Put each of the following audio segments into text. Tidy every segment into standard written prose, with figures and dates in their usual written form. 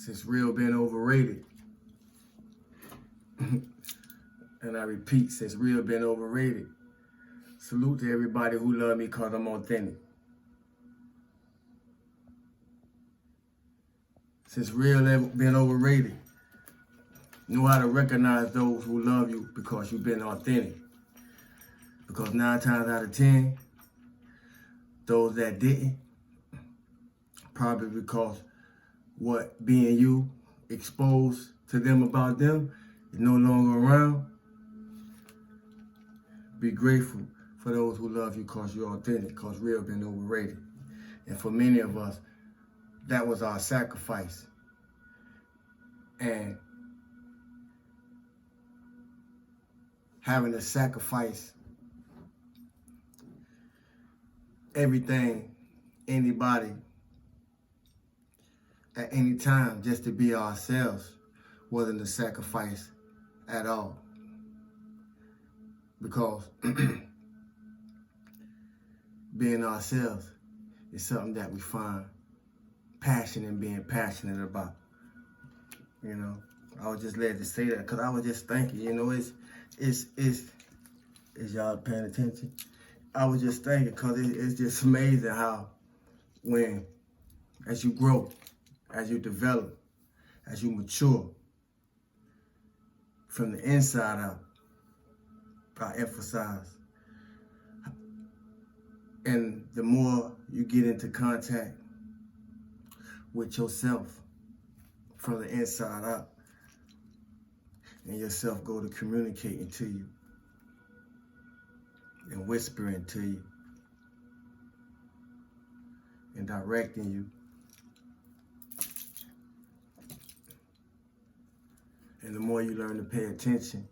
Since real been overrated. And I repeat, since real been overrated. Salute to everybody who love me because I'm authentic. Since real been overrated. Know how to recognize those who love you because you've been authentic. Because 9 times out of 10, those that didn't, probably because what being you exposed to them about them is no longer around. Be grateful for those who love you because you're authentic, because real been overrated. And for many of us, that was our sacrifice. And having to sacrifice everything, anybody, at any time just to be ourselves wasn't a sacrifice at all. Because being ourselves is something that we find passion in being passionate about. You know, I was just led to say that because I was just thinking, you know, is y'all paying attention? I was just thinking because it's just amazing how as you grow, as you develop, as you mature, from the inside out, I emphasize. And the more you get into contact with yourself from the inside out, and yourself go to communicating to you and whispering to you and directing you. And the more you learn to pay attention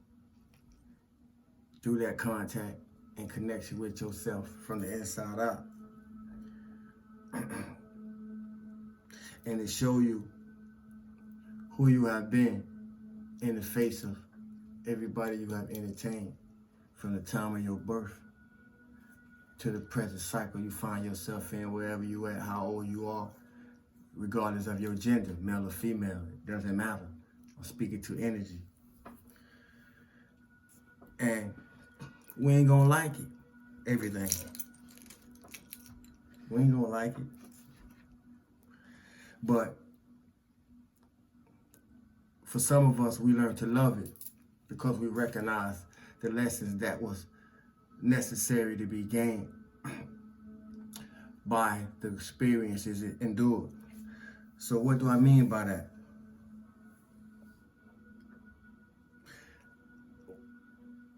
through that contact and connection with yourself from the inside out, and to show you who you have been in the face of everybody you have entertained from the time of your birth to the present cycle you find yourself in, wherever you at, how old you are, regardless of your gender, male or female, it doesn't matter. I'm speaking to energy. And we ain't gonna like it, everything. We ain't gonna like it. But for some of us, we learn to love it because we recognize the lessons that was necessary to be gained by the experiences it endured. So what do I mean by that?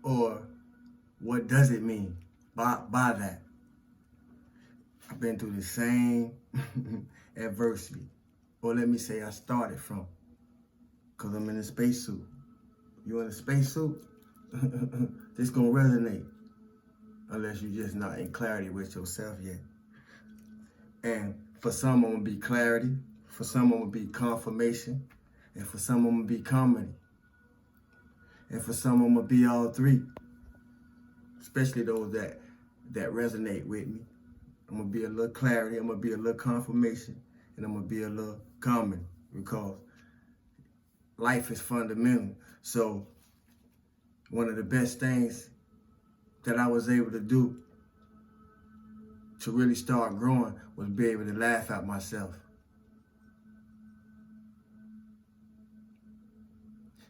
Or what does it mean by that? I've been through the same adversity. Or let me say I started from, because I'm in a spacesuit. You in a spacesuit? This gonna resonate unless you're just not in clarity with yourself yet. And for some, I'm gonna be clarity. For some, I'm gonna be confirmation. And for some, I'm gonna be comedy. And for some, I'm gonna be all three. Especially those that resonate with me. I'm gonna be a little clarity, I'm gonna be a little confirmation, and I'm gonna be a little comedy, because life is fundamental. So one of the best things that I was able to do to really start growing was be able to laugh at myself.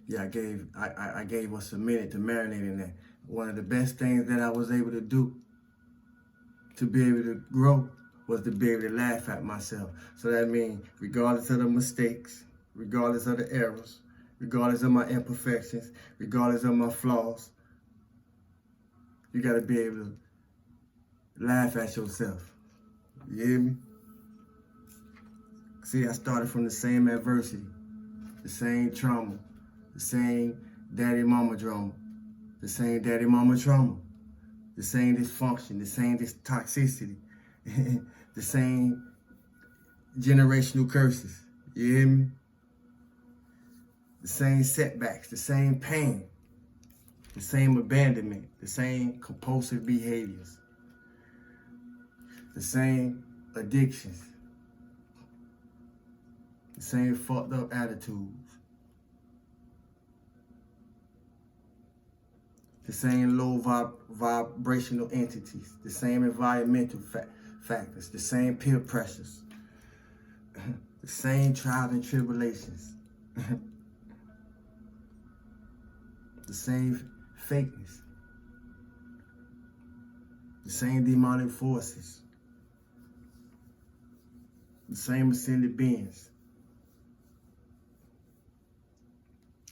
Yeah, I gave us a minute to marinate in that. One of the best things that I was able to do to be able to grow was to be able to laugh at myself. So that means regardless of the mistakes, regardless of the errors, regardless of my imperfections, regardless of my flaws, you gotta be able to laugh at yourself. You hear me? See, I started from the same adversity, the same trauma, the same daddy-mama drama, the same daddy-mama trauma, the same dysfunction, the same toxicity, the same generational curses. You hear me? The same setbacks, the same pain, the same abandonment, the same compulsive behaviors, the same addictions, the same fucked up attitudes, the same low vibrational entities, the same environmental factors, the same peer pressures, the same trials and tribulations, the same fakeness, the same demonic forces, the same ascended beings.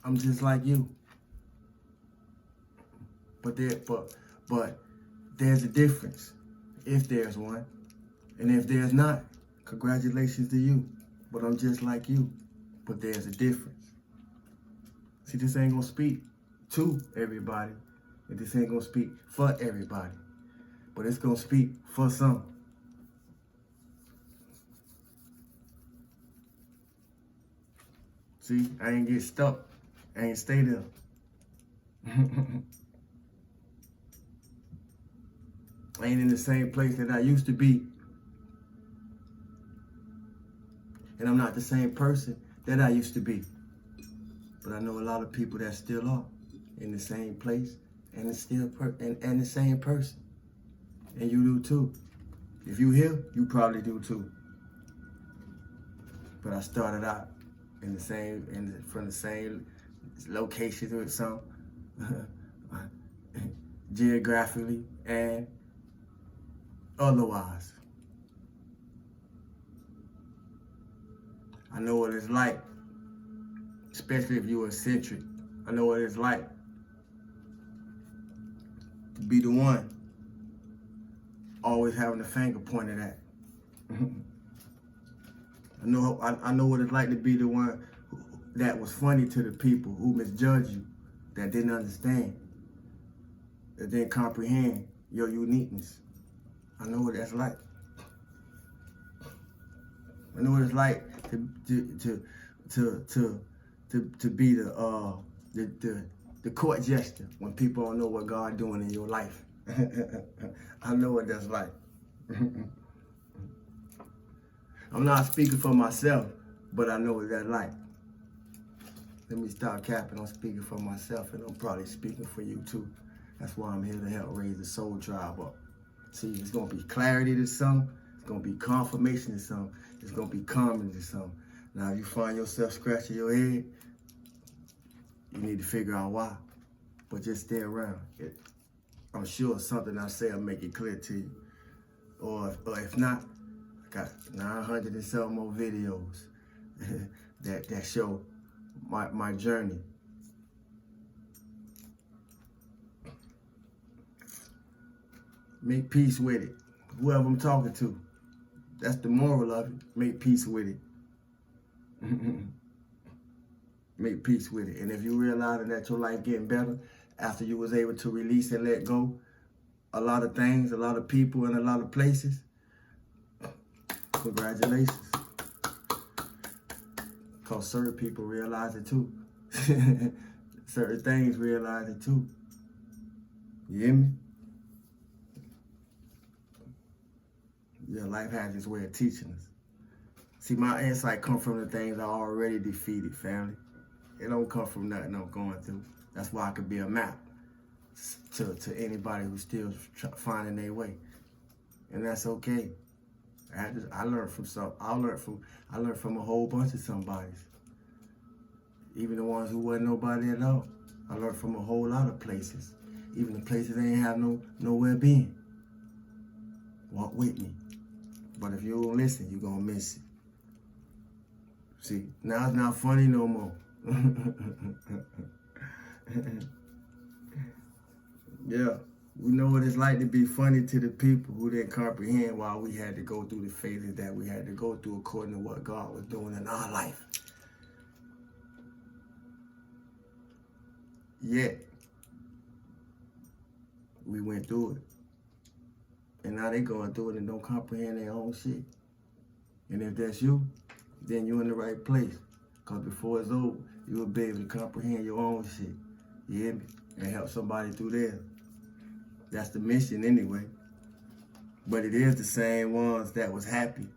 I'm just like you. But there's a difference, if there's one. And if there's not, congratulations to you. But I'm just like you. But there's a difference. See, this ain't gonna speak to everybody. And this ain't gonna speak for everybody. But it's gonna speak for some. See, I ain't get stuck. I ain't stay there. I ain't in the same place that I used to be. And I'm not the same person that I used to be. But I know a lot of people that still are in the same place and it's still and the same person. And you do too. If you here, you probably do too. But I started out in the same, from the same locations with some geographically and otherwise. I know what it's like, especially if you're eccentric. I know what it's like to be the one always having the finger pointed at. I know what it's like to be the one that was funny to the people who misjudged you, that didn't understand, that didn't comprehend your uniqueness. I know what that's like. I know what it's like to be the court jester when people don't know what God doing in your life. I know what that's like. I'm not speaking for myself, but I know what that's like. Let me start capping. I'm speaking for myself, and I'm probably speaking for you too. That's why I'm here to help raise the soul tribe up. See, it's going to be clarity to some. It's going to be confirmation to some. It's going to be calming to some. Now, if you find yourself scratching your head, you need to figure out why. But just stay around. I'm sure something I say will make it clear to you. Or if not, I got 900 and some more videos that show my journey. Make peace with it. Whoever I'm talking to, that's the moral of it. Make peace with it. Make peace with it. And if you realize that your life getting better after you was able to release and let go a lot of things, a lot of people, and a lot of places, congratulations. Because certain people realize it too. Certain things realize it too. You hear me? Yeah, life has its way of teaching us. See, my insight come from the things I already defeated, family. It don't come from nothing I'm going through. That's why I could be a map to anybody who's still finding their way. And that's okay. I learned from some. I learned from a whole bunch of somebodies. Even the ones who wasn't nobody at all. I learned from a whole lot of places. Even the places they ain't have nowhere being. Walk with me. But if you don't listen, you're gonna miss it. See, now it's not funny no more. Yeah, we know what it's like to be funny to the people who didn't comprehend why we had to go through the phases that we had to go through according to what God was doing in our life. Yet, we went through it. And now they going through it and don't comprehend their own shit. And if that's you, then you're in the right place. Because before it's over, you will be able to comprehend your own shit. You hear me? And help somebody through there. That's the mission anyway. But it is the same ones that was happy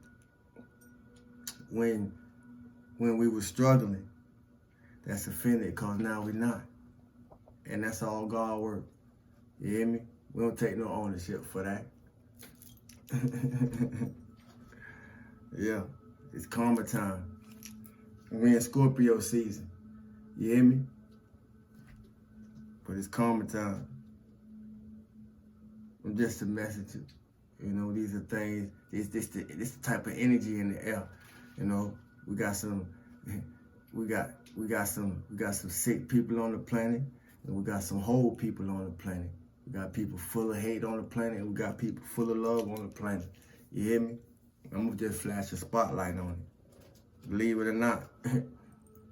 when when we were struggling that's offended because now we're not. And that's all God work. You hear me? We don't take no ownership for that. Yeah, it's karma time. We're in Scorpio season. You hear me? But it's karma time. I'm just a messenger. You know, these are things, this the type of energy in the air. You know, we got some sick people on the planet, and we got some whole people on the planet. We got people full of hate on the planet, and we got people full of love on the planet. You hear me? I'm gonna just flash a spotlight on it. Believe it or not.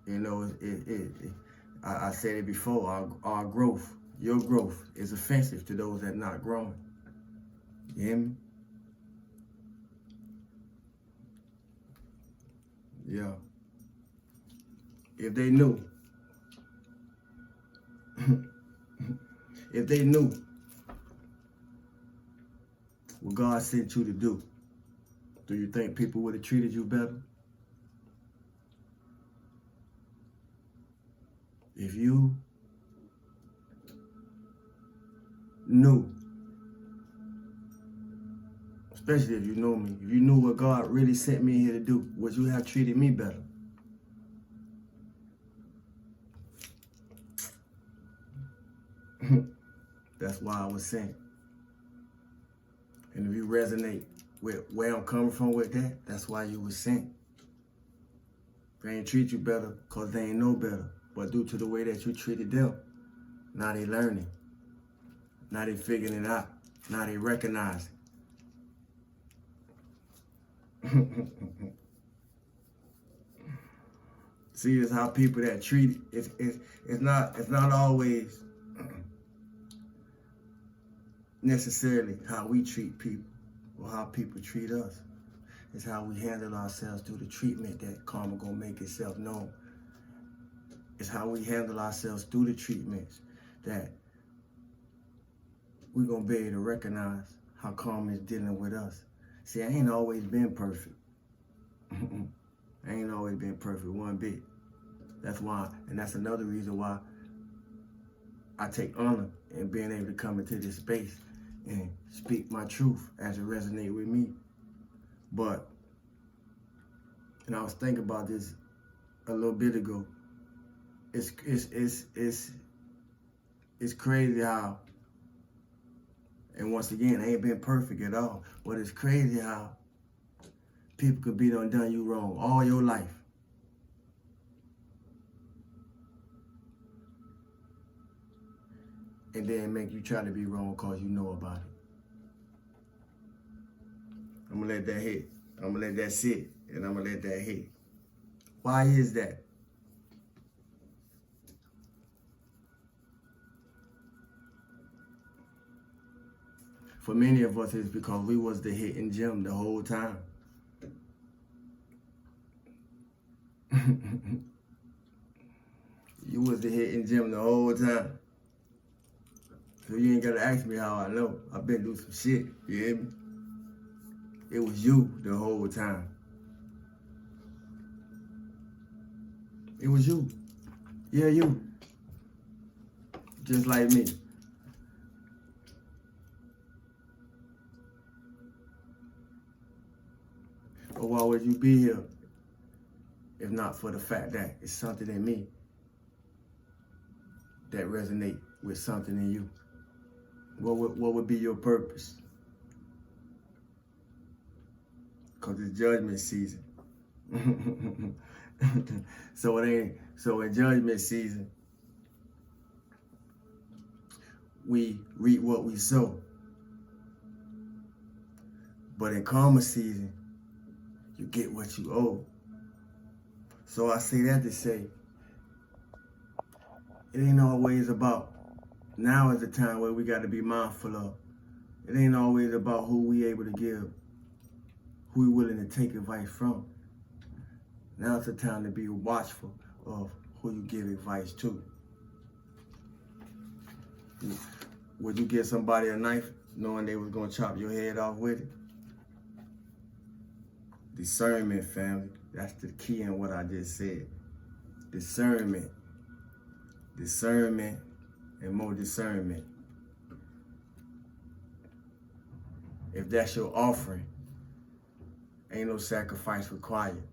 You know, I said it before, our growth, your growth is offensive to those that are not growing. You hear me? Yeah. If they knew, if they knew what God sent you to do you think people would have treated you better? If you knew, especially if you know me, if you knew what God really sent me here to do, would you have treated me better? That's why I was sent. And if you resonate with where I'm coming from with that, that's why you was sent. They ain't treat you better because they ain't know better, but due to the way that you treated them, now they learning. Now they figuring it out. Now they recognizing. See, it's how people that treat it. It's not always necessarily how we treat people or how people treat us. It's how we handle ourselves through the treatment that karma gonna make itself known. It's how we handle ourselves through the treatments that we're gonna be able to recognize how karma is dealing with us. See, I ain't always been perfect. I ain't always been perfect one bit. That's why, and that's another reason why I take honor in being able to come into this space and speak my truth as it resonates with me. But, and I was thinking about this a little bit ago. It's crazy how, and once again, I ain't been perfect at all, but it's crazy how people could be done you wrong all your life. And then make you try to be wrong because you know about it. I'm gonna let that hit. I'm gonna let that sit, and I'm gonna let that hit. Why is that? For many of us, it's because we was the hidden gem the whole time. You was the hidden gem the whole time. So you ain't gotta ask me how I know. I've been through some shit, you hear me? It was you the whole time. It was you. Yeah, you. Just like me. But why would you be here if not for the fact that it's something in me that resonate with something in you? What would be your purpose? Because it's judgment season. So in judgment season, we reap what we sow. But in karma season, you get what you owe. So I say that to say, it ain't always about, now is the time where we got to be mindful of. It ain't always about who we able to give, who we willing to take advice from. Now it's the time to be watchful of who you give advice to. Would you give somebody a knife knowing they was gonna chop your head off with it? Discernment, family. That's the key in what I just said. Discernment. Discernment and more discernment. If that's your offering, ain't no sacrifice required.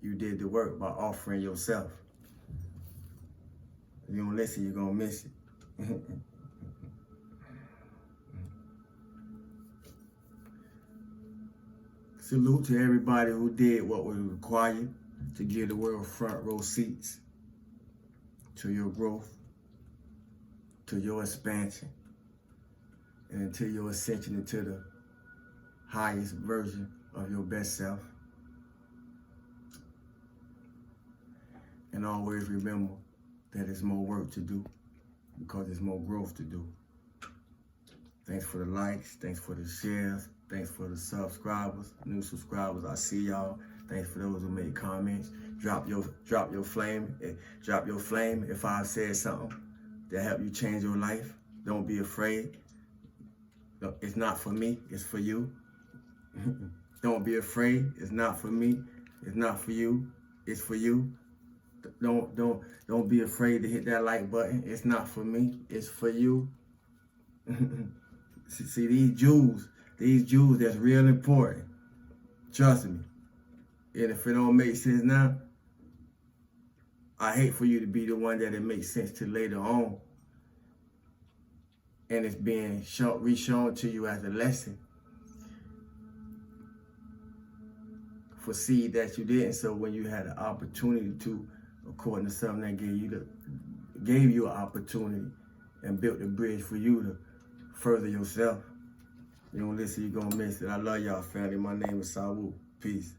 You did the work by offering yourself. If you don't listen, you're going to miss it. Salute to everybody who did what was required to give the world front row seats to your growth, to your expansion, and until your ascension into the highest version of your best self. And always remember that there's more work to do because there's more growth to do. Thanks for the likes, thanks for the shares, thanks for the subscribers, new subscribers. I see y'all. Thanks for those who made comments. Drop your flame. Drop your flame if I said something that helped you change your life. Don't be afraid. It's not for me, it's for you. Don't be afraid. It's not for me. It's not for you. It's for you. Don't be afraid to hit that like button. It's not for me. It's for you. See these jewels that's real important. Trust me. And if it don't make sense now, I hate for you to be the one that it makes sense to later on. And it's being re-shown to you as a lesson for seed that you didn't sow when you had an opportunity to, according to something that gave you an opportunity and built a bridge for you to further yourself. You don't listen, you're gonna miss it. I love y'all, family. My name is Sawu. Peace.